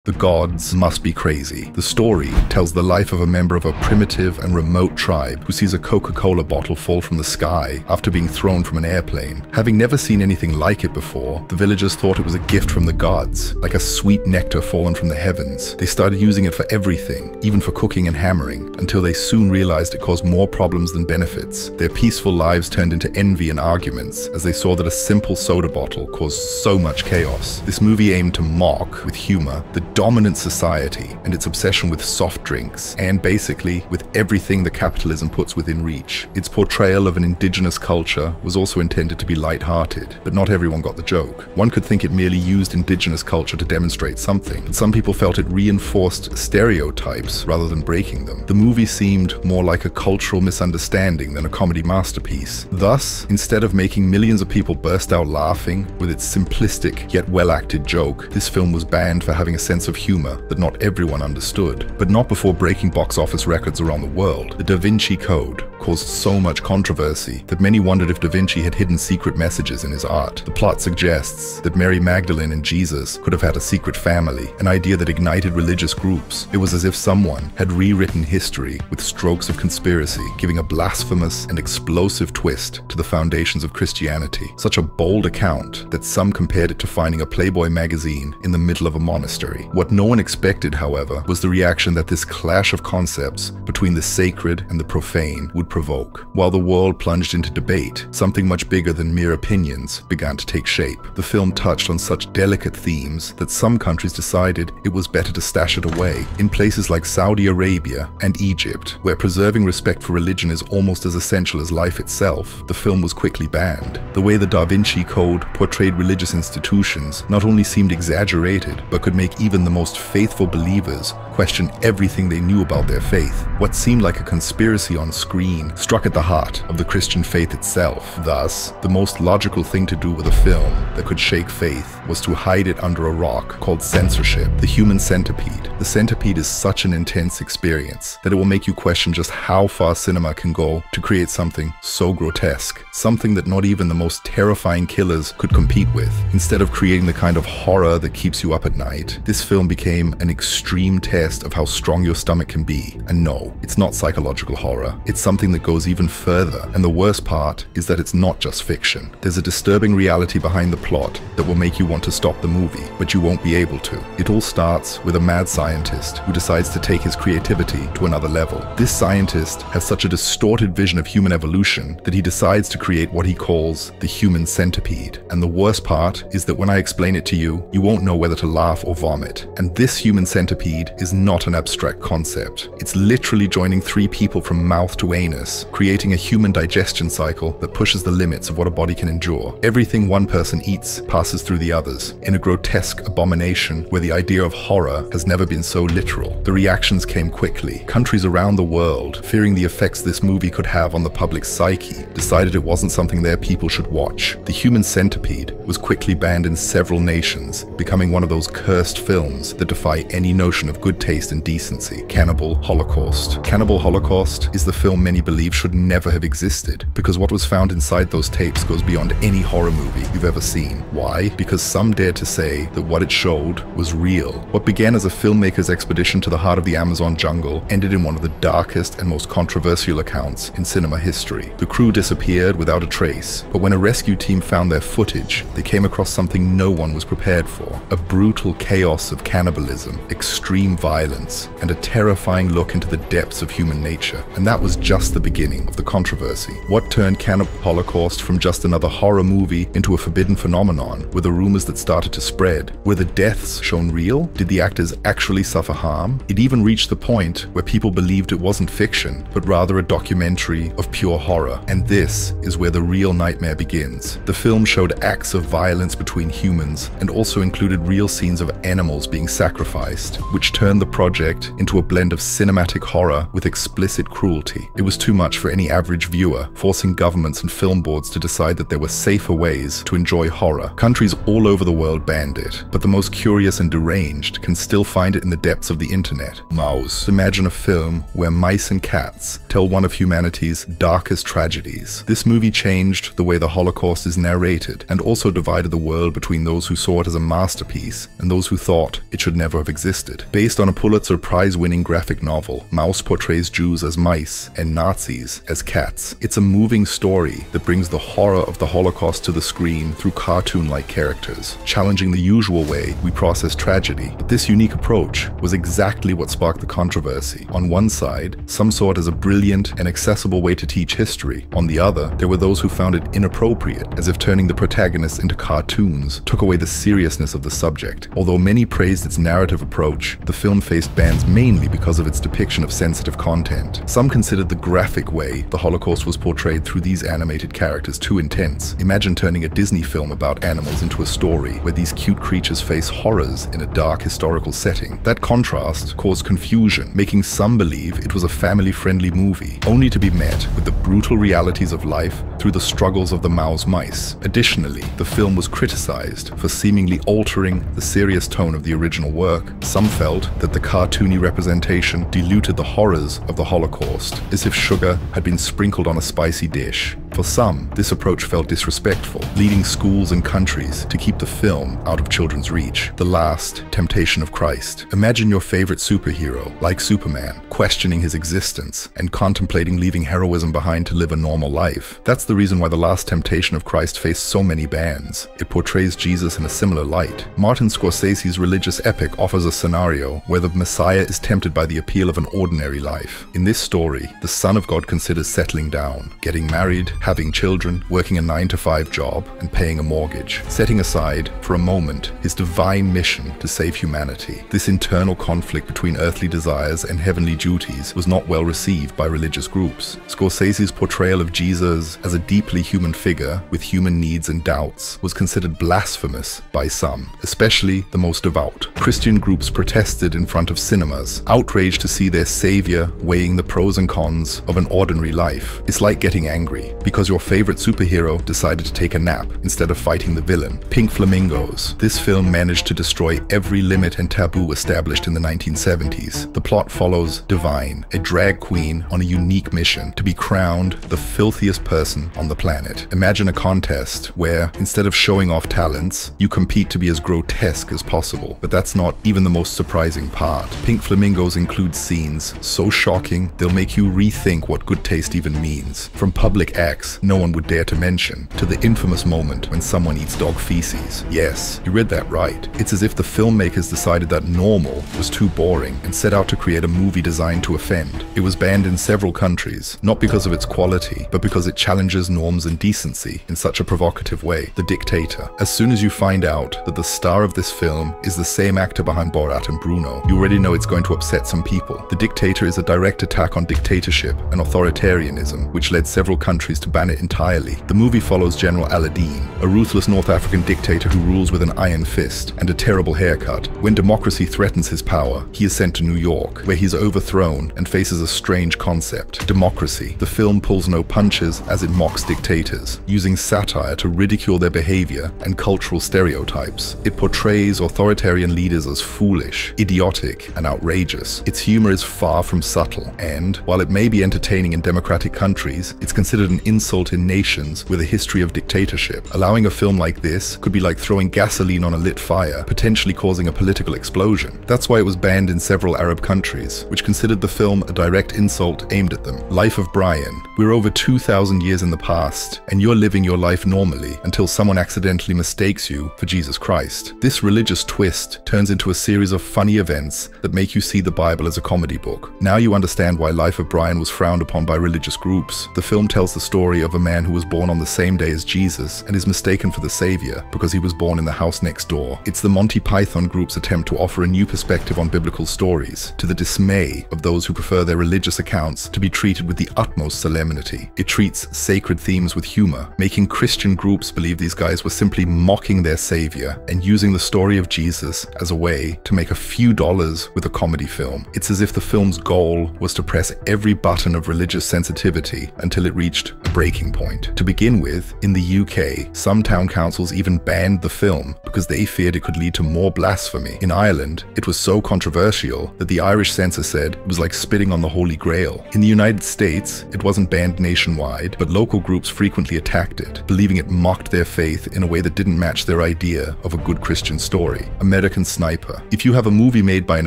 The gods must be crazy. The story tells the life of a member of a primitive and remote tribe who sees a Coca-Cola bottle fall from the sky after being thrown from an airplane. Having never seen anything like it before, the villagers thought it was a gift from the gods, like a sweet nectar fallen from the heavens. They started using it for everything, even for cooking and hammering, until they soon realized it caused more problems than benefits. Their peaceful lives turned into envy and arguments as they saw that a simple soda bottle caused so much chaos. This movie aimed to mock, with humor, the dominant society and its obsession with soft drinks, and basically with everything that capitalism puts within reach. Its portrayal of an indigenous culture was also intended to be light-hearted, but not everyone got the joke. One could think it merely used indigenous culture to demonstrate something, but some people felt it reinforced stereotypes rather than breaking them. The movie seemed more like a cultural misunderstanding than a comedy masterpiece. Thus, instead of making millions of people burst out laughing with its simplistic yet well-acted joke, this film was banned for having a sense of humor that not everyone understood. But not before breaking box office records around the world. The Da Vinci Code caused so much controversy that many wondered if Da Vinci had hidden secret messages in his art. The plot suggests that Mary Magdalene and Jesus could have had a secret family, an idea that ignited religious groups. It was as if someone had rewritten history with strokes of conspiracy, giving a blasphemous and explosive twist to the foundations of Christianity. Such a bold account that some compared it to finding a Playboy magazine in the middle of a monastery. What no one expected, however, was the reaction that this clash of concepts between the sacred and the profane would provoke. While the world plunged into debate, something much bigger than mere opinions began to take shape. The film touched on such delicate themes that some countries decided it was better to stash it away. In places like Saudi Arabia and Egypt, where preserving respect for religion is almost as essential as life itself, the film was quickly banned. The way the Da Vinci Code portrayed religious institutions not only seemed exaggerated, but could make even the most faithful believers question everything they knew about their faith. What seemed like a conspiracy on screen struck at the heart of the Christian faith itself. Thus, the most logical thing to do with a film that could shake faith was to hide it under a rock called censorship. The human centipede. The centipede is such an intense experience that it will make you question just how far cinema can go to create something so grotesque, something that not even the most terrifying killers could compete with. Instead of creating the kind of horror that keeps you up at night, this film became an extreme test of how strong your stomach can be. And no, it's not psychological horror. It's something that goes even further. And the worst part is that it's not just fiction. There's a disturbing reality behind the plot that will make you want to stop the movie, but you won't be able to. It all starts with a mad scientist who decides to take his creativity to another level. This scientist has such a distorted vision of human evolution that he decides to create what he calls the human centipede. And the worst part is that when I explain it to you, you won't know whether to laugh or vomit. And this human centipede is not an abstract concept. It's literally joining three people from mouth to anus, creating a human digestion cycle that pushes the limits of what a body can endure. Everything one person eats passes through the others, in a grotesque abomination where the idea of horror has never been so literal. The reactions came quickly. Countries around the world, fearing the effects this movie could have on the public psyche, decided it wasn't something their people should watch. The Human Centipede was quickly banned in several nations, becoming one of those cursed films that defy any notion of good taste and decency. Cannibal Holocaust. Cannibal Holocaust is the film many believe should never have existed, because what was found inside those tapes goes beyond any horror movie you've ever seen. Why? Because some dared to say that what it showed was real. What began as a filmmaker's expedition to the heart of the Amazon jungle ended in one of the darkest and most controversial accounts in cinema history. The crew disappeared without a trace, but when a rescue team found their footage, they came across something no one was prepared for. A brutal chaos of cannibalism, extreme violence, and a terrifying look into the depths of human nature. And that was just the beginning of the controversy. What turned Cannibal Holocaust from just another horror movie into a forbidden phenomenon were the rumors that started to spread. Were the deaths shown real? Did the actors actually suffer harm? It even reached the point where people believed it wasn't fiction, but rather a documentary of pure horror. And this is where the real nightmare begins. The film showed acts of violence between humans and also included real scenes of animals being sacrificed, which turned the project into a blend of cinematic horror with explicit cruelty. It was too much for any average viewer, forcing governments and film boards to decide that there were safer ways to enjoy horror. Countries all over the world banned it, but the most curious and deranged can still find it in the depths of the internet. Mouse. Imagine a film where mice and cats tell one of humanity's darkest tragedies. This movie changed the way the Holocaust is narrated and also divided the world between those who saw it as a masterpiece and those who thought not, it should never have existed. Based on a Pulitzer Prize-winning graphic novel, Maus portrays Jews as mice and Nazis as cats. It's a moving story that brings the horror of the Holocaust to the screen through cartoon-like characters, challenging the usual way we process tragedy. But this unique approach was exactly what sparked the controversy. On one side, some saw it as a brilliant and accessible way to teach history. On the other, there were those who found it inappropriate, as if turning the protagonists into cartoons took away the seriousness of the subject. Although many praised its narrative approach, the film faced bans mainly because of its depiction of sensitive content. Some considered the graphic way the Holocaust was portrayed through these animated characters too intense. Imagine turning a Disney film about animals into a story where these cute creatures face horrors in a dark historical setting. That contrast caused confusion, making some believe it was a family-friendly movie, only to be met with the brutal realities of life through the struggles of the Maus mice. Additionally, the film was criticized for seemingly altering the serious tone of the original work. Some felt that the cartoony representation diluted the horrors of the Holocaust, as if sugar had been sprinkled on a spicy dish. For some, this approach felt disrespectful, leading schools and countries to keep the film out of children's reach. The Last Temptation of Christ. Imagine your favorite superhero, like Superman, questioning his existence and contemplating leaving heroism behind to live a normal life. That's the reason why The Last Temptation of Christ faced so many bans. It portrays Jesus in a similar light. Martin Scorsese's religious epic offers a scenario where the Messiah is tempted by the appeal of an ordinary life. In this story, the Son of God considers settling down, getting married, having children, working a 9-to-5 job, and paying a mortgage, setting aside, for a moment, his divine mission to save humanity. This internal conflict between earthly desires and heavenly duties was not well received by religious groups. Scorsese's portrayal of Jesus as a deeply human figure with human needs and doubts was considered blasphemous by some, especially the most devout. Christian groups protested in front of cinemas, outraged to see their savior weighing the pros and cons of an ordinary life. It's like getting angry because your favorite superhero decided to take a nap instead of fighting the villain. Pink Flamingos. This film managed to destroy every limit and taboo established in the 1970s. The plot follows Divine, a drag queen on a unique mission to be crowned the filthiest person on the planet. Imagine a contest where, instead of showing off talents, you compete to be as grotesque as possible. But that's not even the most surprising part. Pink Flamingos includes scenes so shocking they'll make you rethink what good taste even means. From public acts no one would dare to mention, to the infamous moment when someone eats dog feces. Yes, you read that right. It's as if the filmmakers decided that normal was too boring and set out to create a movie designed to offend. It was banned in several countries, not because of its quality, but because it challenges norms and decency in such a provocative way. The Dictator. As soon as you find out that the star of this film is the same actor behind Borat and Bruno, you already know it's going to upset some people. The Dictator is a direct attack on dictatorship and authoritarianism, which led several countries to ban it entirely. The movie follows General Aladdin, a ruthless North African dictator who rules with an iron fist and a terrible haircut. When democracy threatens his power, he is sent to New York, where he's overthrown and faces a strange concept: democracy. The film pulls no punches as it mocks dictators, using satire to ridicule their behavior and cultural stereotypes. It portrays authoritarian leaders as foolish, idiotic, and outrageous. Its humor is far from subtle, and while it may be entertaining in democratic countries, it's considered an insult in nations with a history of dictatorship. Allowing a film like this could be like throwing gasoline on a lit fire, potentially causing a political explosion. That's why it was banned in several Arab countries, which considered the film a direct insult aimed at them. Life of Brian. We're over 2,000 years in the past, and you're living your life normally until someone accidentally mistakes you for Jesus Christ. This religious twist turns into a series of funny events that make you see the Bible as a comedy book. Now you understand why Life of Brian was frowned upon by religious groups. The film tells the story of a man who was born on the same day as Jesus and is mistaken for the savior because he was born in the house next door. It's the Monty Python group's attempt to offer a new perspective on biblical stories, to the dismay of those who prefer their religious accounts to be treated with the utmost solemnity. It treats sacred themes with humor, making Christian groups believe these guys were simply mocking their savior and using the story of Jesus as a way to make a few dollars with a comedy film. It's as if the film's goal was to press every button of religious sensitivity until it reached exact breaking point. To begin with, in the UK, some town councils even banned the film because they feared it could lead to more blasphemy. In Ireland, it was so controversial that the Irish censor said it was like spitting on the Holy Grail. In the United States, it wasn't banned nationwide, but local groups frequently attacked it, believing it mocked their faith in a way that didn't match their idea of a good Christian story. American Sniper. If you have a movie made by an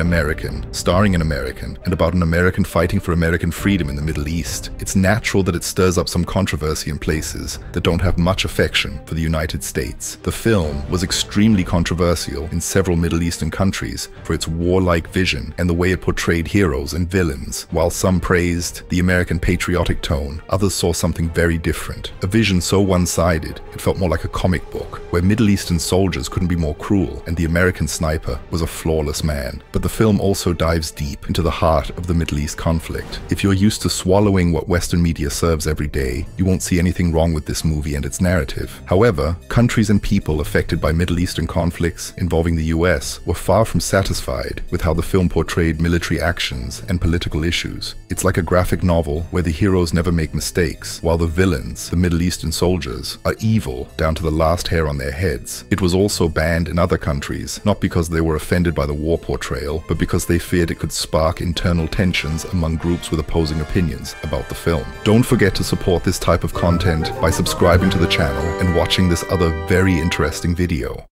American, starring an American, and about an American fighting for American freedom in the Middle East, it's natural that it stirs up some controversy in places that don't have much affection for the United States. The film was extremely controversial in several Middle Eastern countries for its warlike vision and the way it portrayed heroes and villains. While some praised the American patriotic tone, others saw something very different. A vision so one-sided, it felt more like a comic book, where Middle Eastern soldiers couldn't be more cruel, and the American sniper was a flawless man. But the film also dives deep into the heart of the Middle East conflict. If you're used to swallowing what Western media serves every day, you won't see anything wrong with this movie and its narrative. However, countries and people affected by Middle Eastern conflicts involving the US were far from satisfied with how the film portrayed military actions and political issues. It's like a graphic novel where the heroes never make mistakes, while the villains, the Middle Eastern soldiers, are evil down to the last hair on their heads. It was also banned in other countries, not because they were offended by the war portrayal, but because they feared it could spark internal tensions among groups with opposing opinions about the film. Don't forget to support this type of content by subscribing to the channel and watching this other very interesting video.